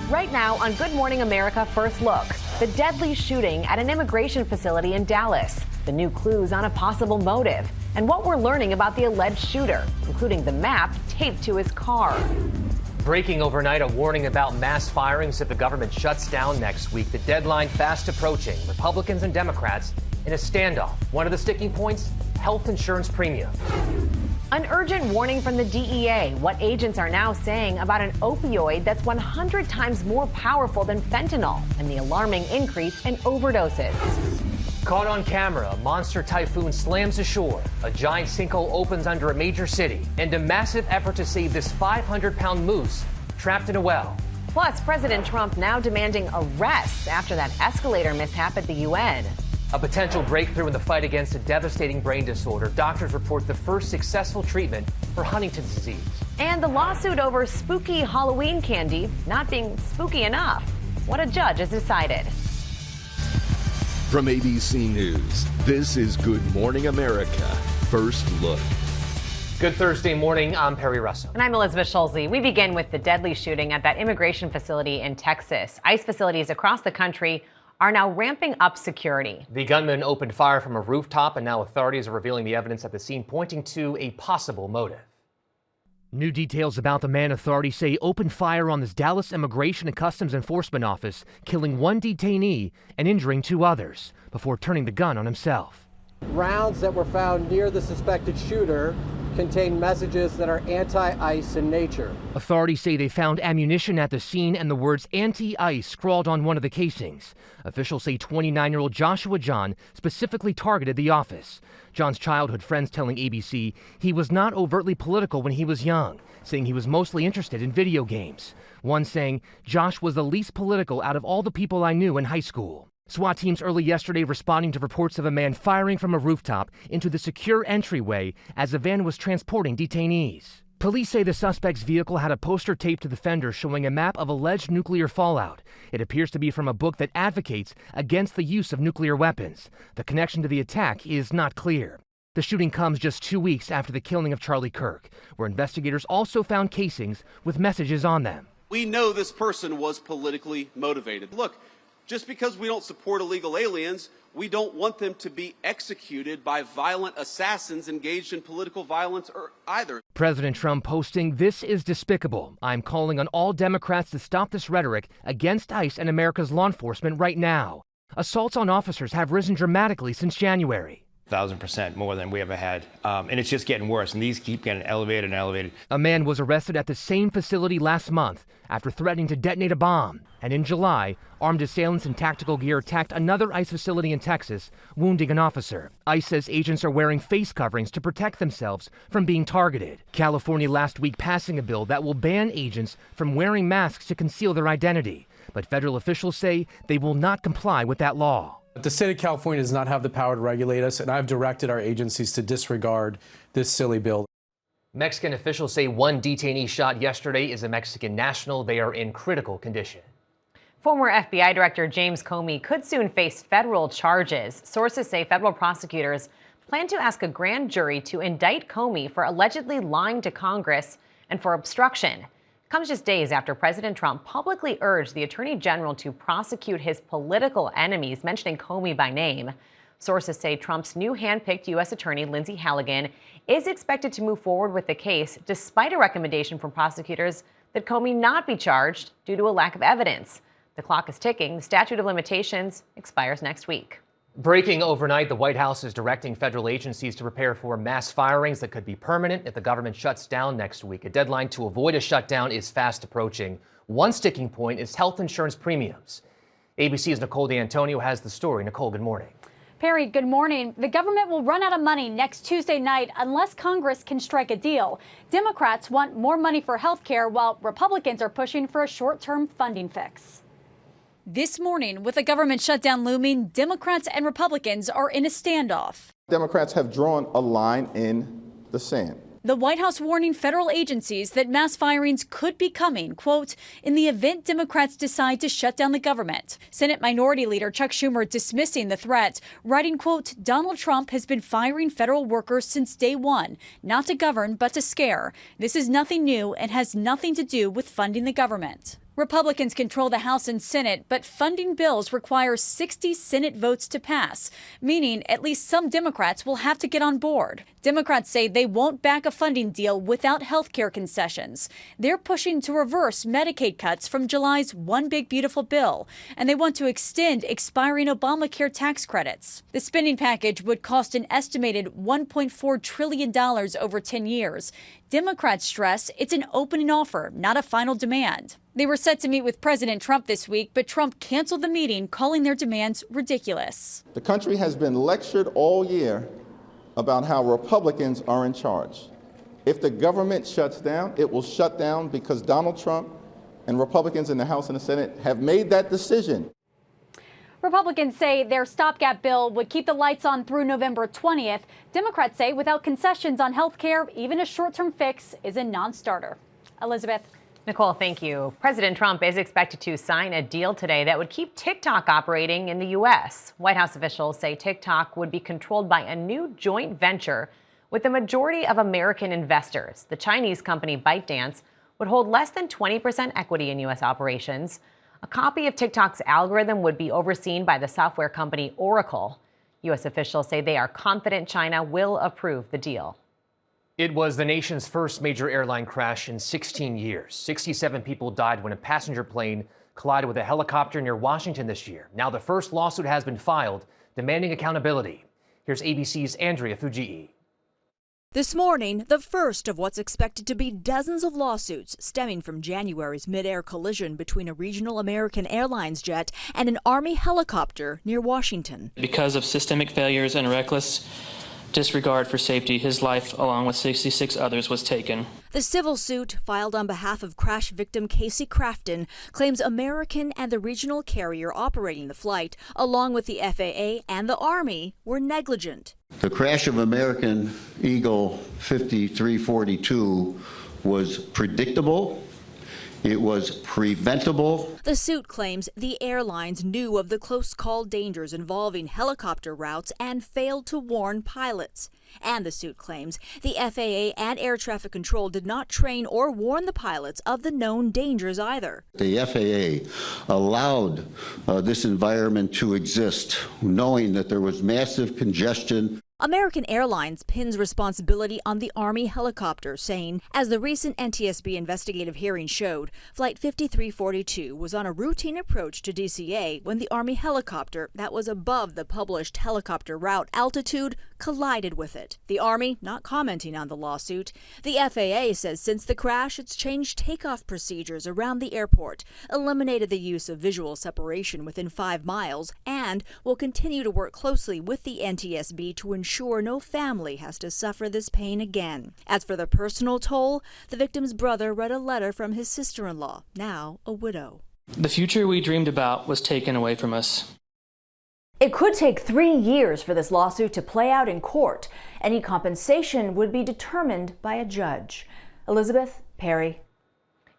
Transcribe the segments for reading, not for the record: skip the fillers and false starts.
Right now on Good Morning America First Look, the deadly shooting at an immigration facility in Dallas, the new clues on a possible motive, and what we're learning about the alleged shooter, including the map taped to his car. Breaking overnight, a warning about mass firings if the government shuts down next week. The deadline fast approaching. Republicans and Democrats in a standoff. One of the sticking points, health insurance premium. An urgent warning from the DEA, what agents are now saying about an opioid that's 100 times more powerful than fentanyl, and the alarming increase in overdoses. Caught on camera, a monster typhoon slams ashore. A giant sinkhole opens under a major city, and a massive effort to save this 500-pound moose trapped in a well. Plus, President Trump now demanding arrests after that escalator mishap at the UN. A potential breakthrough in the fight against a devastating brain disorder. Doctors report the first successful treatment for Huntington's disease. And the lawsuit over spooky Halloween candy not being spooky enough. What a judge has decided. From ABC News, this is Good Morning America First Look. Good Thursday morning. I'm Perry Russell. And I'm Elizabeth Schulze. We begin with the deadly shooting at that immigration facility in Texas. ICE facilities across the country are now ramping up security. The gunman opened fire from a rooftop, and now authorities are revealing the evidence at the scene, pointing to a possible motive. New details about the man authorities say opened fire on this Dallas Immigration and Customs Enforcement office, killing one detainee and injuring two others before turning the gun on himself. Rounds that were found near the suspected shooter contain messages that are anti-ICE in nature. Authorities say they found ammunition at the scene and the words anti-ICE scrawled on one of the casings. Officials say 29-year-old Joshua John specifically targeted the office. John's childhood friends telling ABC he was not overtly political when he was young, saying he was mostly interested in video games. One saying, "Josh was the least political out of all the people I knew in high school." SWAT teams early yesterday responding to reports of a man firing from a rooftop into the secure entryway as a van was transporting detainees. Police say the suspect's vehicle had a poster taped to the fender showing a map of alleged nuclear fallout. It appears to be from a book that advocates against the use of nuclear weapons. The connection to the attack is not clear. The shooting comes just 2 weeks after the killing of Charlie Kirk, where investigators also found casings with messages on them. We know this person was politically motivated. Look, just because we don't support illegal aliens, we don't want them to be executed by violent assassins engaged in political violence either. President Trump posting, "This is despicable. I'm calling on all Democrats to stop this rhetoric against ICE and America's law enforcement right now." Assaults on officers have risen dramatically since January. 1,000% more than we ever had. And it's just getting worse. And these keep getting elevated and elevated. A man was arrested at the same facility last month after threatening to detonate a bomb. And in July, armed assailants in tactical gear attacked another ICE facility in Texas, wounding an officer. ICE says agents are wearing face coverings to protect themselves from being targeted. California last week passing a bill that will ban agents from wearing masks to conceal their identity. But federal officials say they will not comply with that law. The state of California does not have the power to regulate us, and I've directed our agencies to disregard this silly bill. Mexican officials say one detainee shot yesterday is a Mexican national. They are in critical condition. Former FBI Director James Comey could soon face federal charges. Sources say federal prosecutors plan to ask a grand jury to indict Comey for allegedly lying to Congress and for obstruction. Comes just days after President Trump publicly urged the Attorney General to prosecute his political enemies, mentioning Comey by name. Sources say Trump's new hand-picked U.S. Attorney, Lindsay Halligan, is expected to move forward with the case despite a recommendation from prosecutors that Comey not be charged due to a lack of evidence. The clock is ticking. The statute of limitations expires next week. Breaking overnight, the White House is directing federal agencies to prepare for mass firings that could be permanent if the government shuts down next week. A deadline to avoid a shutdown is fast approaching. One sticking point is health insurance premiums. ABC's Nicole D'Antonio has the story. Nicole, good morning. Perry, good morning. The government will run out of money next Tuesday night unless Congress can strike a deal. Democrats want more money for health care, while Republicans are pushing for a short-term funding fix. This morning, with the government shutdown looming, Democrats and Republicans are in a standoff. Democrats have drawn a line in the sand. The White House warning federal agencies that mass firings could be coming, quote, in the event Democrats decide to shut down the government. Senate Minority Leader Chuck Schumer dismissing the threat, writing, quote, Donald Trump has been firing federal workers since day one, not to govern, but to scare. This is nothing new and has nothing to do with funding the government. Republicans control the House and Senate, but funding bills require 60 Senate votes to pass, meaning at least some Democrats will have to get on board. Democrats say they won't back a funding deal without health care concessions. They're pushing to reverse Medicaid cuts from July's One Big Beautiful Bill, and they want to extend expiring Obamacare tax credits. The spending package would cost an estimated $1.4 trillion over 10 years. Democrats stress it's an opening offer, not a final demand. They were set to meet with President Trump this week, but Trump canceled the meeting, calling their demands ridiculous. The country has been lectured all year about how Republicans are in charge. If the government shuts down, it will shut down because Donald Trump and Republicans in the House and the Senate have made that decision. Republicans say their stopgap bill would keep the lights on through November 20th. Democrats say without concessions on health care, even a short-term fix is a non-starter. Elizabeth. Nicole, thank you. President Trump is expected to sign a deal today that would keep TikTok operating in the U.S. White House officials say TikTok would be controlled by a new joint venture with the majority of American investors. The Chinese company ByteDance would hold less than 20% equity in U.S. operations. A copy of TikTok's algorithm would be overseen by the software company Oracle. U.S. officials say they are confident China will approve the deal. It was the nation's first major airline crash in 16 years. 67 people died when a passenger plane collided with a helicopter near Washington this year. Now the first lawsuit has been filed, demanding accountability. Here's ABC's Andrea Fujii. This morning, the first of what's expected to be dozens of lawsuits stemming from January's mid-air collision between a regional American Airlines jet and an Army helicopter near Washington. Because of systemic failures and reckless disregard for safety, his life, along with 66 others, was taken. The civil suit, filed on behalf of crash victim Casey Crafton, claims American and the regional carrier operating the flight, along with the FAA and the Army, were negligent. The crash of American Eagle 5342 was predictable. It was preventable. The suit claims the airlines knew of the close call dangers involving helicopter routes and failed to warn pilots. And the suit claims the FAA and air traffic control did not train or warn the pilots of the known dangers either. The FAA allowed this environment to exist, knowing that there was massive congestion. American Airlines pins responsibility on the Army helicopter, saying, as the recent NTSB investigative hearing showed, Flight 5342 was on a routine approach to DCA when the Army helicopter that was above the published helicopter route altitude collided with it. The Army not commenting on the lawsuit. The FAA says since the crash, it's changed takeoff procedures around the airport, eliminated the use of visual separation within 5 miles, and will continue to work closely with the NTSB to ensure no family has to suffer this pain again. As for the personal toll, the victim's brother read a letter from his sister-in-law, now a widow. The future we dreamed about was taken away from us. It could take 3 years for this lawsuit to play out in court. Any compensation would be determined by a judge. Elizabeth, Perry.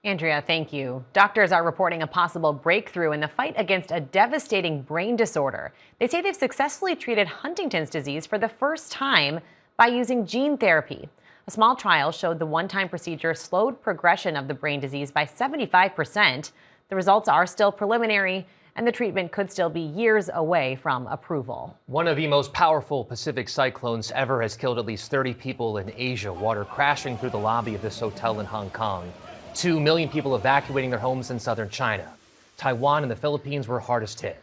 Andrea, thank you. Doctors are reporting a possible breakthrough in the fight against a devastating brain disorder. They say they've successfully treated Huntington's disease for the first time by using gene therapy. A small trial showed the one-time procedure slowed progression of the brain disease by 75%. The results are still preliminary, and the treatment could still be years away from approval. One of the most powerful Pacific cyclones ever has killed at least 30 people in Asia. Water crashing through the lobby of this hotel in Hong Kong. 2 million people evacuating their homes in southern China. Taiwan and the Philippines were hardest hit.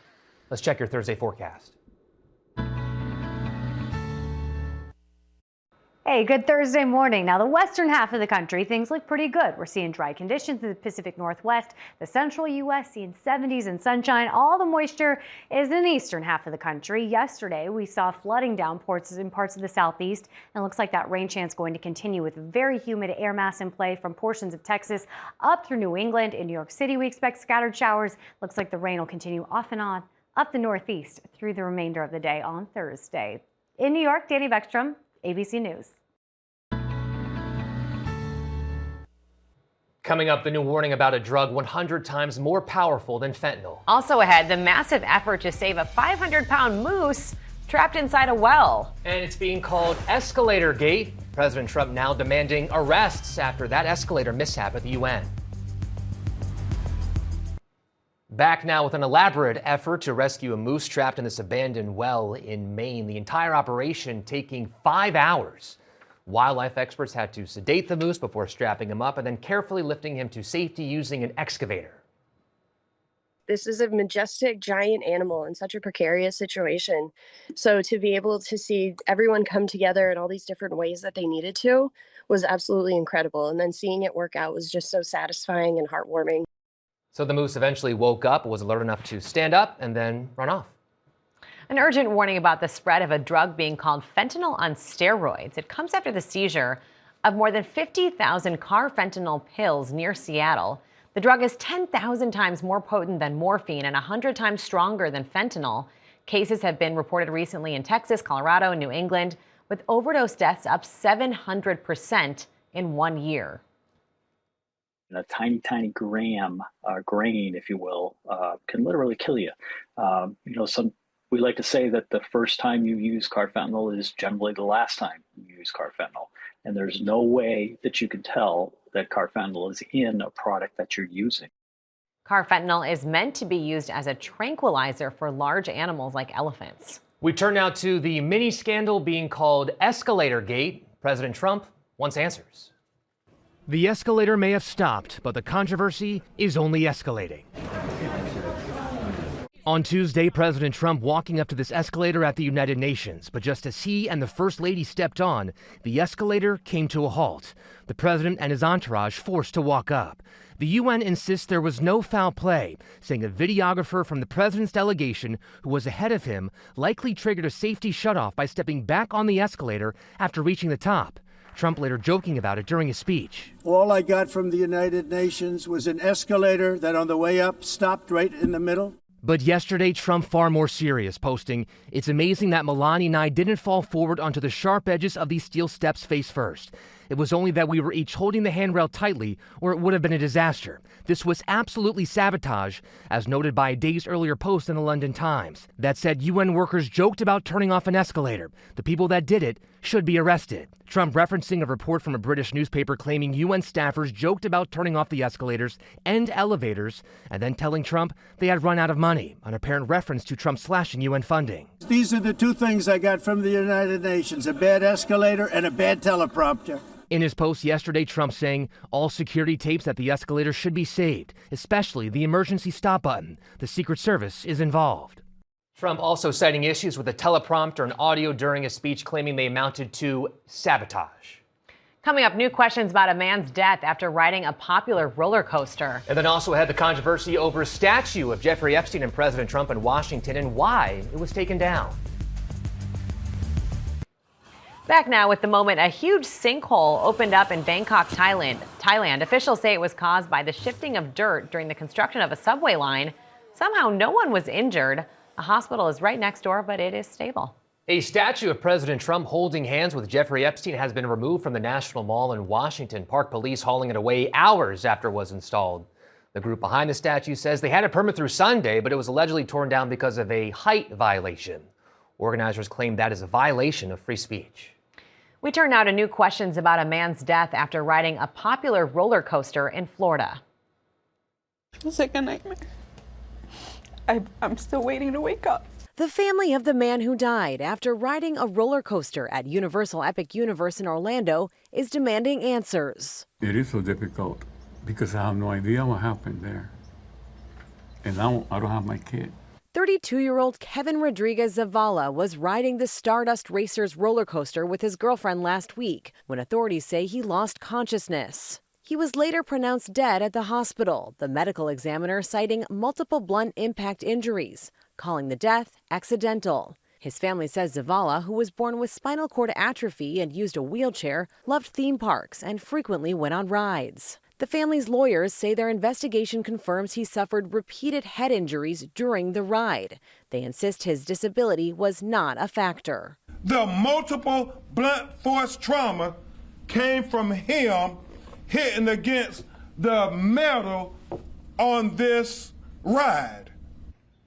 Let's check your Thursday forecast. Hey, good Thursday morning. Now, the western half of the country, things look pretty good. We're seeing dry conditions in the Pacific Northwest, the central U.S. seeing 70s and sunshine. All the moisture is in the eastern half of the country. Yesterday, we saw flooding downpours in parts of the southeast, and it looks like that rain chance going to continue with very humid air mass in play from portions of Texas up through New England. In New York City, we expect scattered showers. Looks like the rain will continue off and on up the northeast through the remainder of the day on Thursday. In New York, Danny Beckstrom, ABC News. Coming up, the new warning about a drug 100 times more powerful than fentanyl. Also ahead, the massive effort to save a 500-pound moose trapped inside a well. And it's being called Escalator Gate. President Trump now demanding arrests after that escalator mishap at the UN. Back now with an elaborate effort to rescue a moose trapped in this abandoned well in Maine. The entire operation taking 5 hours. Wildlife experts had to sedate the moose before strapping him up and then carefully lifting him to safety using an excavator. This is a majestic, giant animal in such a precarious situation. So to be able to see everyone come together in all these different ways that they needed to was absolutely incredible. And then seeing it work out was just so satisfying and heartwarming. So the moose eventually woke up, was alert enough to stand up and then run off. An urgent warning about the spread of a drug being called fentanyl on steroids. It comes after the seizure of more than 50,000 carfentanil pills near Seattle. The drug is 10,000 times more potent than morphine and 100 times stronger than fentanyl. Cases have been reported recently in Texas, Colorado, and New England, with overdose deaths up 700% in 1 year. A tiny, tiny grain, if you will, can literally kill you. We like to say that the first time you use carfentanil is generally the last time you use carfentanil. And there's no way that you can tell that carfentanil is in a product that you're using. Carfentanil is meant to be used as a tranquilizer for large animals like elephants. We turn now to the mini scandal being called Escalator Gate. President Trump wants answers. The escalator may have stopped, but the controversy is only escalating. On Tuesday, President Trump walking up to this escalator at the United Nations, but just as he and the First Lady stepped on, the escalator came to a halt. The president and his entourage forced to walk up. The UN insists there was no foul play, saying a videographer from the president's delegation who was ahead of him likely triggered a safety shutoff by stepping back on the escalator after reaching the top. Trump later joking about it during his speech. All I got from the United Nations was an escalator that on the way up stopped right in the middle. But yesterday, Trump far more serious, posting, "It's amazing that Melania and I didn't fall forward onto the sharp edges of these steel steps face first. It was only that we were each holding the handrail tightly, or it would have been a disaster. This was absolutely sabotage," as noted by a days earlier post in the London Times. That said, UN workers joked about turning off an escalator. The people that did it should be arrested. Trump referencing a report from a British newspaper claiming UN staffers joked about turning off the escalators and elevators, and then telling Trump they had run out of money, an apparent reference to Trump slashing UN funding. These are the two things I got from the United Nations, a bad escalator and a bad teleprompter. In his post yesterday, Trump saying all security tapes at the escalator should be saved, especially the emergency stop button. The Secret Service is involved. Trump also citing issues with the teleprompter and audio during a speech, claiming they amounted to sabotage. Coming up, new questions about a man's death after riding a popular roller coaster. And then also had the controversy over a statue of Jeffrey Epstein and President Trump in Washington and why it was taken down. Back now with the moment a huge sinkhole opened up in Bangkok, Thailand. Officials say it was caused by the shifting of dirt during the construction of a subway line. Somehow no one was injured. A hospital is right next door, but it is stable. A statue of President Trump holding hands with Jeffrey Epstein has been removed from the National Mall in Washington. Park police hauling it away hours after it was installed. The group behind the statue says they had a permit through Sunday, but it was allegedly torn down because of a height violation. Organizers claim that is a violation of free speech. We turn now to new questions about a man's death after riding a popular roller coaster in Florida. It was like a nightmare. I'm still waiting to wake up. The family of the man who died after riding a roller coaster at Universal Epic Universe in Orlando is demanding answers. It is so difficult because I have no idea what happened there. And now I don't have my kid. 32-year-old Kevin Rodriguez Zavala was riding the Stardust Racers roller coaster with his girlfriend last week when authorities say he lost consciousness. He was later pronounced dead at the hospital, the medical examiner citing multiple blunt impact injuries, calling the death accidental. His family says Zavala, who was born with spinal cord atrophy and used a wheelchair, loved theme parks and frequently went on rides. The family's lawyers say their investigation confirms he suffered repeated head injuries during the ride. They insist his disability was not a factor. The multiple blunt force trauma came from him hitting against the metal on this ride.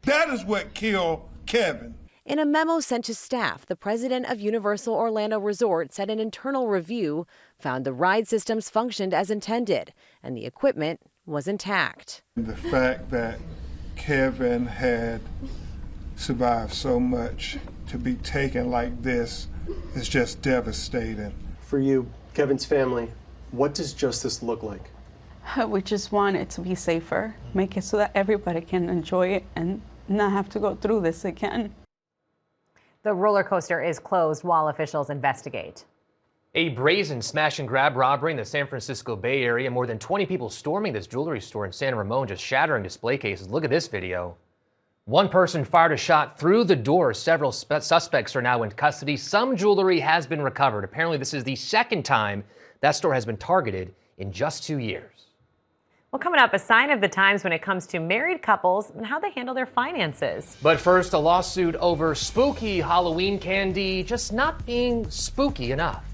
That is what killed Kevin. In a memo sent to staff, the president of Universal Orlando Resort said an internal review found the ride systems functioned as intended and the equipment was intact. The fact that Kevin had survived so much. To be taken like this is just devastating. For you, Kevin's family, what does justice look like? We just want it to be safer, make it so that everybody can enjoy it and not have to go through this again. The roller coaster is closed while officials investigate. A brazen smash and grab robbery in the San Francisco Bay Area. More than 20 people storming this jewelry store in San Ramon, just shattering display cases. Look at this video. One person fired a shot through the door. Several suspects are now in custody. Some jewelry has been recovered. Apparently, this is the second time that store has been targeted in just 2 years. Well, coming up, a sign of the times when it comes to married couples and how they handle their finances. But first, a lawsuit over spooky Halloween candy just not being spooky enough.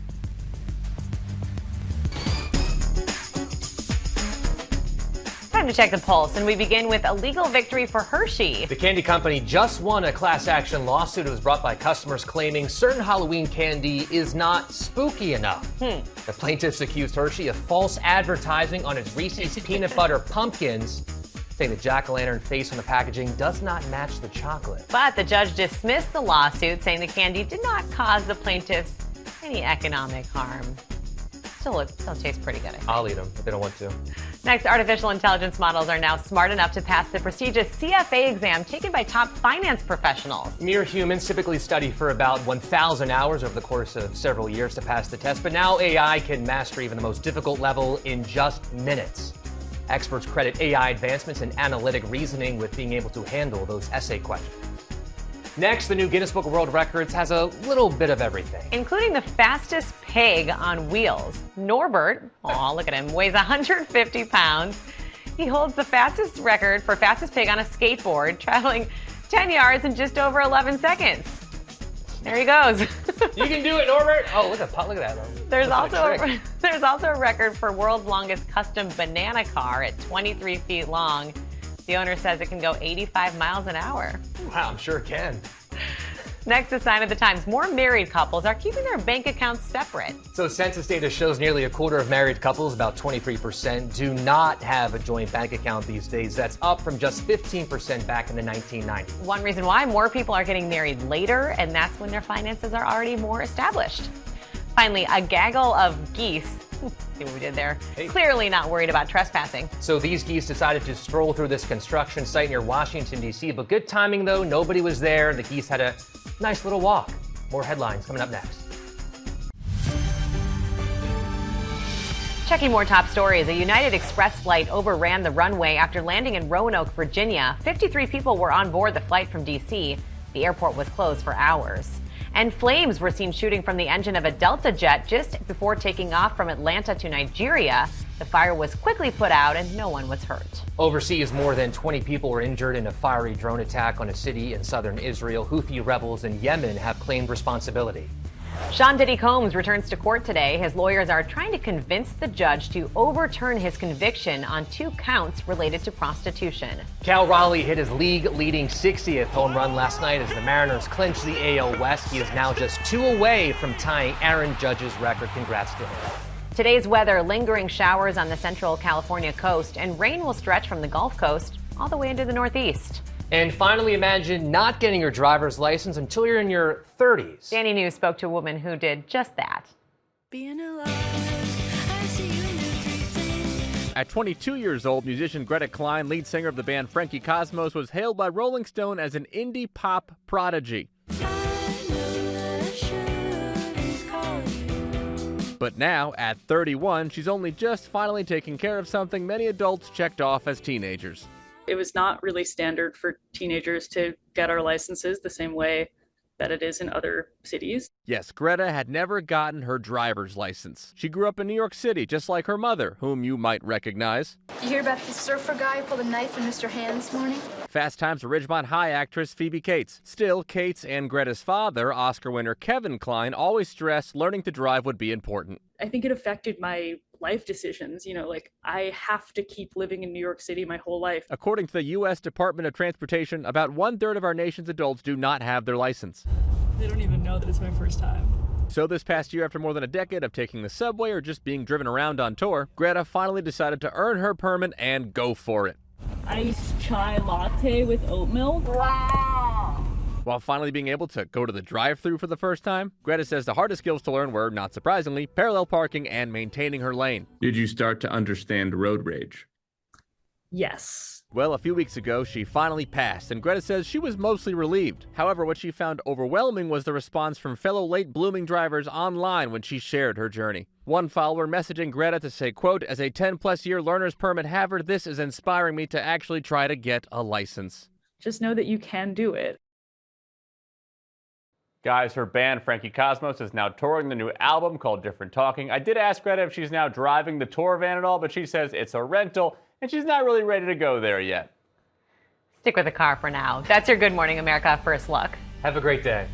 Time to check the pulse, and we begin with a legal victory for Hershey. The candy company just won a class action lawsuit. It was brought by customers claiming certain Halloween candy is not spooky enough. The plaintiffs accused Hershey of false advertising on its Reese's peanut butter pumpkins, saying the jack-o'-lantern face on the packaging does not match the chocolate. But the judge dismissed the lawsuit, saying the candy did not cause the plaintiffs any economic harm. Still tastes pretty good, I think. I'll eat them, but they don't want to. Next, artificial intelligence models are now smart enough to pass the prestigious CFA exam taken by top finance professionals. Mere humans typically study for about 1,000 hours over the course of several years to pass the test, but now AI can master even the most difficult level in just minutes. Experts credit AI advancements in analytic reasoning with being able to handle those essay questions. Next, the new Guinness Book of World Records has a little bit of everything, including the fastest pig on wheels. Norbert, look at him, weighs 150 pounds. He holds the fastest record for fastest pig on a skateboard, traveling 10 yards in just over 11 seconds. There he goes. You can do it, Norbert. Oh, look at that. There's also a record for world's longest custom banana car at 23 feet long. The owner says it can go 85 miles an hour. Wow, I'm sure it can. Next, a sign of the times. More married couples are keeping their bank accounts separate. So census data shows nearly a quarter of married couples, about 23%, do not have a joint bank account these days. That's up from just 15% back in the 1990s. One reason why more people are getting married later, and that's when their finances are already more established. Finally, a gaggle of geese. See what we did there? Hey. Clearly not worried about trespassing. So these geese decided to stroll through this construction site near Washington, D.C. But good timing, though. Nobody was there. The geese had a nice little walk. More headlines coming up next. Checking more top stories. A United Express flight overran the runway after landing in Roanoke, Virginia. 53 people were on board the flight from D.C. The airport was closed for hours. And flames were seen shooting from the engine of a Delta jet just before taking off from Atlanta to Nigeria. The fire was quickly put out and no one was hurt. Overseas, more than 20 people were injured in a fiery drone attack on a city in southern Israel. Houthi rebels in Yemen have claimed responsibility. Sean Diddy Combs returns to court today. His lawyers are trying to convince the judge to overturn his conviction on 2 counts related to prostitution. Cal Raleigh hit his league-leading 60th home run last night as the Mariners clinched the AL West. He is now just 2 away from tying Aaron Judge's record. Congrats to him. Today's weather, lingering showers on the central California coast, and rain will stretch from the Gulf Coast all the way into the Northeast. And finally, imagine not getting your driver's license until you're in your 30s. Danny News spoke to a woman who did just that. At 22 years old, musician Greta Klein, lead singer of the band Frankie Cosmos, was hailed by Rolling Stone as an indie pop prodigy. But now, at 31, she's only just finally taking care of something many adults checked off as teenagers. It was not really standard for teenagers to get our licenses the same way that it is in other cities. Yes, Greta had never gotten her driver's license. She grew up in New York City, just like her mother, whom you might recognize. You hear about the surfer guy who pulled a knife in Mr. Hand this morning? Fast Times at Ridgemont High actress Phoebe Cates. Still, Cates and Greta's father, Oscar winner Kevin Klein, always stressed learning to drive would be important. I think it affected my life decisions. I have to keep living in New York City my whole life. According to the U.S. Department of Transportation, about 1/3 of our nation's adults do not have their license. They don't even know that it's my first time. So this past year, after more than a decade of taking the subway or just being driven around on tour, Greta finally decided to earn her permit and go for it. iced chai latte with oat milk. Wow. While finally being able to go to the drive-thru for the first time, Greta says the hardest skills to learn were, not surprisingly, parallel parking and maintaining her lane. Did you start to understand road rage? Yes. Well, a few weeks ago, she finally passed, and Greta says she was mostly relieved. However, what she found overwhelming was the response from fellow late-blooming drivers online when she shared her journey. One follower messaging Greta to say, quote, "As a 10-plus year learner's permit haver, this is inspiring me to actually try to get a license." Just know that you can do it. Guys, her band, Frankie Cosmos, is now touring the new album called Different Talking. I did ask Greta if she's now driving the tour van at all, but she says it's a rental, and she's not really ready to go there yet. Stick with the car for now. That's your Good Morning America First Look. Have a great day.